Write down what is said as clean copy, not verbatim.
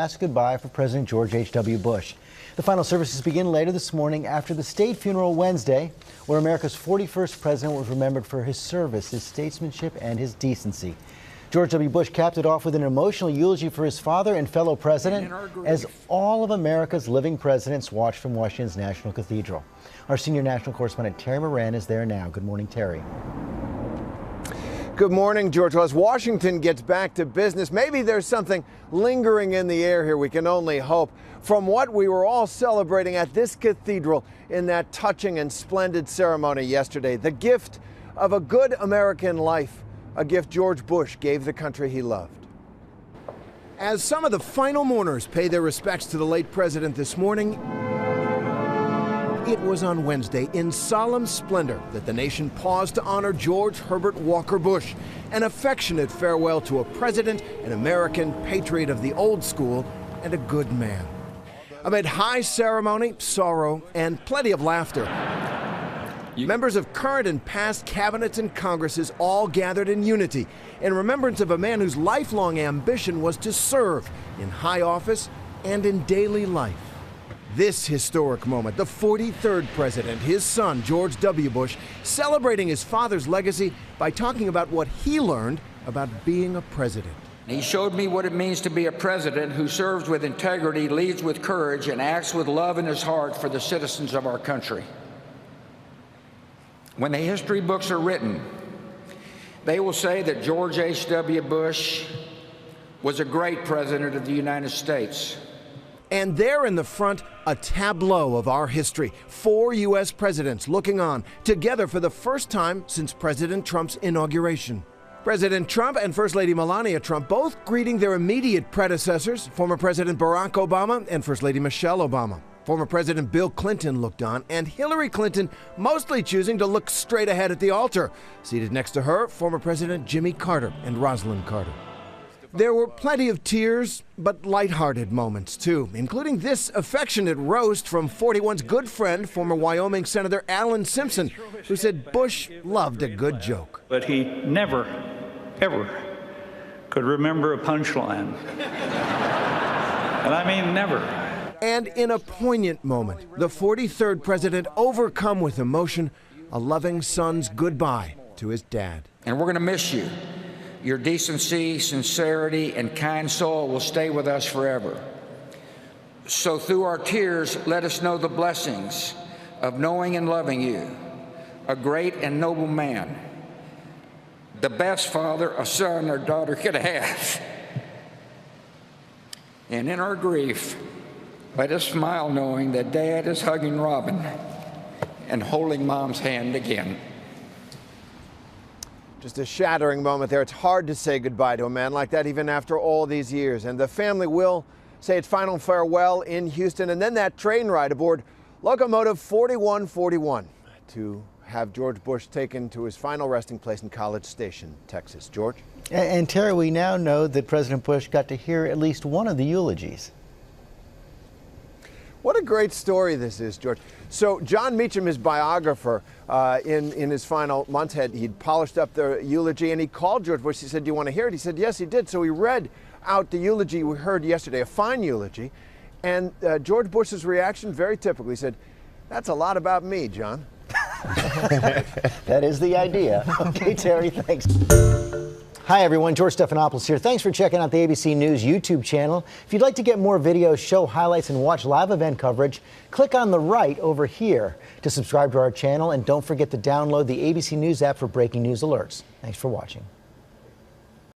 Last goodbye for President George H.W. Bush. The final services begin later this morning after the state funeral Wednesday, where America's 41st president was remembered for his service, his statesmanship, and his decency. George W. Bush capped it off with an emotional eulogy for his father and fellow president as all of America's living presidents watched from Washington's National Cathedral. Our senior national correspondent Terry Moran is there now. Good morning, Terry. Good morning, George. Well, as Washington gets back to business, maybe there's something lingering in the air here. We can only hope. From what we were all celebrating at this cathedral in that touching and splendid ceremony yesterday, the gift of a good American life, a gift George Bush gave the country he loved. As some of the final mourners pay their respects to the late president this morning, it was on Wednesday in solemn splendor that the nation paused to honor George Herbert Walker Bush, an affectionate farewell to a president, an American patriot of the old school, and a good man. Amid high ceremony, sorrow, and plenty of laughter, members of current and past cabinets and Congresses all gathered in unity in remembrance of a man whose lifelong ambition was to serve in high office and in daily life. This historic moment, the 43rd president, his son, George W. Bush, celebrating his father's legacy by talking about what he learned about being a president. He showed me what it means to be a president who serves with integrity, leads with courage, and acts with love in his heart for the citizens of our country. When the history books are written, they will say that George H.W. Bush was a great president of the United States. And there in the front, a tableau of our history. 4 U.S. presidents looking on, together for the first time since President Trump's inauguration. President Trump and First Lady Melania Trump both greeting their immediate predecessors, former President Barack Obama and First Lady Michelle Obama. Former President Bill Clinton looked on, and Hillary Clinton mostly choosing to look straight ahead at the altar. Seated next to her, former President Jimmy Carter and Rosalind Carter. There were plenty of tears, but lighthearted moments, too, including this affectionate roast from 41's good friend, former Wyoming Senator Alan Simpson, who said Bush loved a good joke. But he never, ever could remember a punchline. And I mean never. And in a poignant moment, the 43rd president overcome with emotion, a loving son's goodbye to his dad. And we're going to miss you. Your decency, sincerity, and kind soul will stay with us forever. So through our tears, let us know the blessings of knowing and loving you, a great and noble man, the best father a son or daughter could have. And in our grief, let us smile knowing that Dad is hugging Robin and holding Mom's hand again. Just a shattering moment there. It's hard to say goodbye to a man like that, even after all these years. And the family will say its final farewell in Houston, and then that train ride aboard Locomotive 4141 to have George Bush taken to his final resting place in College Station, Texas. George? And Terry, we now know that President Bush got to hear at least one of the eulogies. What a great story this is, George. So John Meacham, his biographer, in his final months, he'd polished up the eulogy, and he called George Bush. He said, "Do you want to hear it?" He said, "Yes, he did." So he read out the eulogy we heard yesterday, a fine eulogy. And George Bush's reaction, very typical. He said, "That's a lot about me, John." That is the idea. Okay, Terry, thanks. Hi, everyone. George Stephanopoulos here. Thanks for checking out the ABC News YouTube channel. If you'd like to get more videos, show highlights, and watch live event coverage, click on the right over here to subscribe to our channel. And don't forget to download the ABC News app for breaking news alerts. Thanks for watching.